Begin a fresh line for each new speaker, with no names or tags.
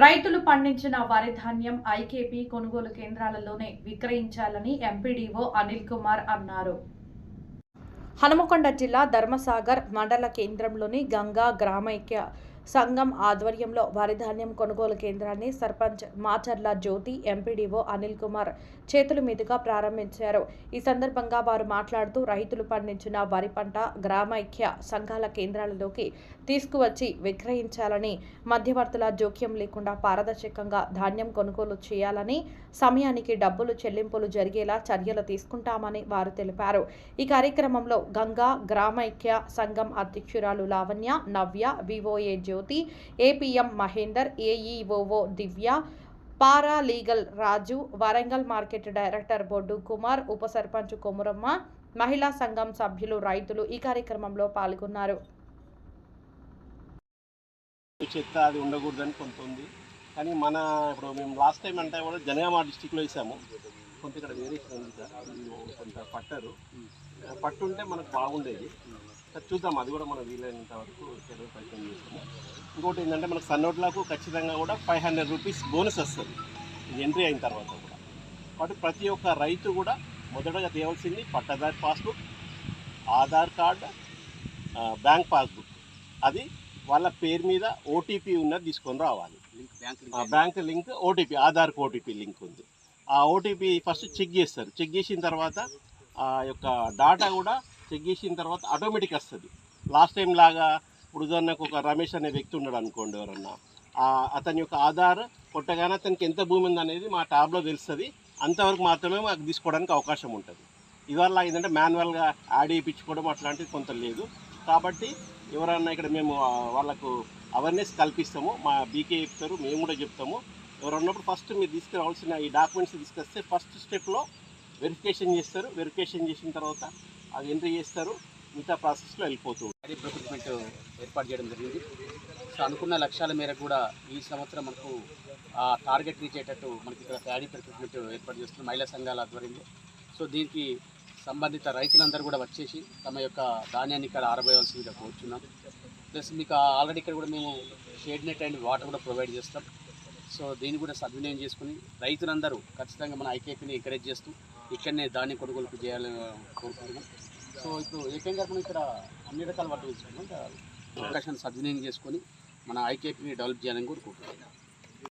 రైతులు పండించిన వరి ధాన్యం ఐకేపీ కొనుగోలు కేంద్రాలలోనే విక్రయించాలని ఎంపీడీఓ అనిల్ కుమార్ అన్నారు. హనుమకొండ జిల్లా ధర్మసాగర్ మండల కేంద్రంలోని గంగా గ్రామైక్య సంఘం ఆధ్వర్యంలో వరిధాన్యం కొనుగోలు కేంద్రాన్ని సర్పంచ్ మాచర్ల జ్యోతి ఎంపీడీఓ అనిల్ కుమార్ చేతుల మీదుగా ప్రారంభించారు. ఈ సందర్భంగా వారు మాట్లాడుతూ రైతులు పండించిన వరి పంట గ్రామైక్య సంఘాల కేంద్రాలలోకి తీసుకువచ్చి విక్రయించాలని, మధ్యవర్తుల జోక్యం లేకుండా పారదర్శకంగా ధాన్యం కొనుగోలు చేయాలని, సమయానికి డబ్బులు చెల్లింపులు జరిగేలా చర్యలు తీసుకుంటామని వారు తెలిపారు. ఈ కార్యక్రమంలో గంగా గ్రామైక్య సంఘం అధ్యక్షురాలు లావణ్య, నవ్య, వివోఏ జ్యోతి, ఏపీఎం మహేందర్, ఏఈఓఓ దివ్య, పారా లీగల్ రాజు, వరంగల్ మార్కెట్ డైరెక్టర్ బొడ్డు కుమార్, ఉప సర్పంచ్ కొమురమ్మ, మహిళా సంఘం సభ్యులు, రైతులు ఈ కార్యక్రమంలో పాల్గొన్నారు.
చెత్త అది ఉండకూడదని కొంత ఉంది, కానీ మన ఇప్పుడు మేము లాస్ట్ టైం అంటే కూడా జనగామ డిస్టిక్లో వేసాము. కొంత ఇక్కడ వేరియేషన్ ఉంది సార్, కొంత పట్టుంటే మనకు బాగుండేది సార్. చూద్దాం, అది కూడా మనం వీలైనంత వరకు చర్యలు ప్రయత్నం చేస్తాము. ఇంకోటి ఏంటంటే మనకు సన్నోట్లకు ఖచ్చితంగా కూడా 500 రూపీస్ బోనస్ వస్తుంది ఇది ఎంట్రీ అయిన తర్వాత కూడా. కాబట్టి ప్రతి ఒక్క రైతు కూడా మొదటగా తేవాల్సింది పట్టాదారు passbook, Aadhaar card, bank passbook, అది వాళ్ళ పేరు మీద ఓటీపీ ఉన్నది తీసుకొని రావాలి. బ్యాంక్ లింక్ ఓటీపీ, ఆధార్కి ఓటీపీ లింక్ ఉంది. ఆ ఓటీపీ ఫస్ట్ చెక్ చేస్తారు. చెక్ చేసిన తర్వాత ఆ యొక్క డాటా కూడా చెక్ చేసిన తర్వాత ఆటోమేటిక్ వస్తుంది. లాస్ట్ టైం లాగా ఇప్పుడు ఉదాహరణకు ఒక రమేష్ అనే వ్యక్తి ఉన్నాడు అనుకోండి, ఎవరన్నా అతని యొక్క ఆధార్ కొట్టగానే అతనికి ఎంత భూమి ఉందనేది మా ట్యాబ్లో తెలుస్తుంది. అంతవరకు మాత్రమే మాకు తీసుకోవడానికి అవకాశం ఉంటుంది. ఇవల్ల ఏంటంటే మాన్యువల్గా యాడ్ చేయించుకోవడం అట్లాంటిది కొంత లేదు. కాబట్టి ఎవరన్నా ఇక్కడ మేము వాళ్ళకు అవేర్నెస్ కల్పిస్తాము, మా బీకే చెప్తారు, మేము కూడా చెప్తాము. ఎవరన్నప్పుడు ఫస్ట్ మీరు తీసుకురావాల్సిన ఈ డాక్యుమెంట్స్ తీసుకొస్తే ఫస్ట్ స్టెప్లో వెరిఫికేషన్ చేస్తారు. వెరిఫికేషన్ చేసిన తర్వాత అది ఎంట్రీ చేస్తారు, మిగతా ప్రాసెస్లో వెళ్ళిపోతుంది.
ప్యాడీ ప్రొక్యూర్మెంట్ ఏర్పాటు చేయడం జరిగింది. సో అనుకున్న లక్ష్యాల మేరకు కూడా ఈ సంవత్సరం మనకు టార్గెట్ రీచ్ అయ్యేటట్టు మనకి ఇక్కడ ప్యాడీ ప్రొక్యూర్మెంట్ ఏర్పాటు చేస్తున్నాం మహిళా సంఘాల ఆధ్వర్యంలో. సో దీనికి సంబంధిత రైతులందరూ కూడా వచ్చేసి తమ యొక్క ధాన్యాన్ని ఇక్కడ ఆరబోయవలసిందిగా కోరుచున్నాం. ప్లస్ మీకు ఆల్రెడీ ఇక్కడ కూడా మేము షేడ్ నెట్ అండ్ వాటర్ కూడా ప్రొవైడ్ చేస్తాం. సో దీన్ని కూడా సద్వినియోగం చేసుకుని రైతులందరూ ఖచ్చితంగా మన ఐకేపీని ఎంకరేజ్ చేస్తూ ఇక్కడనే ధాన్యం కొనుగోలు చేయాలని కోరుకుంటున్నాం. సో ఇప్పుడు ఏకంగా మనం ఇక్కడ అన్ని రకాల వాటి అవకాశాన్ని సద్వినియోగం చేసుకొని మన ఐకేపీని డెవలప్ చేయాలని కోరుకుంటున్నాం.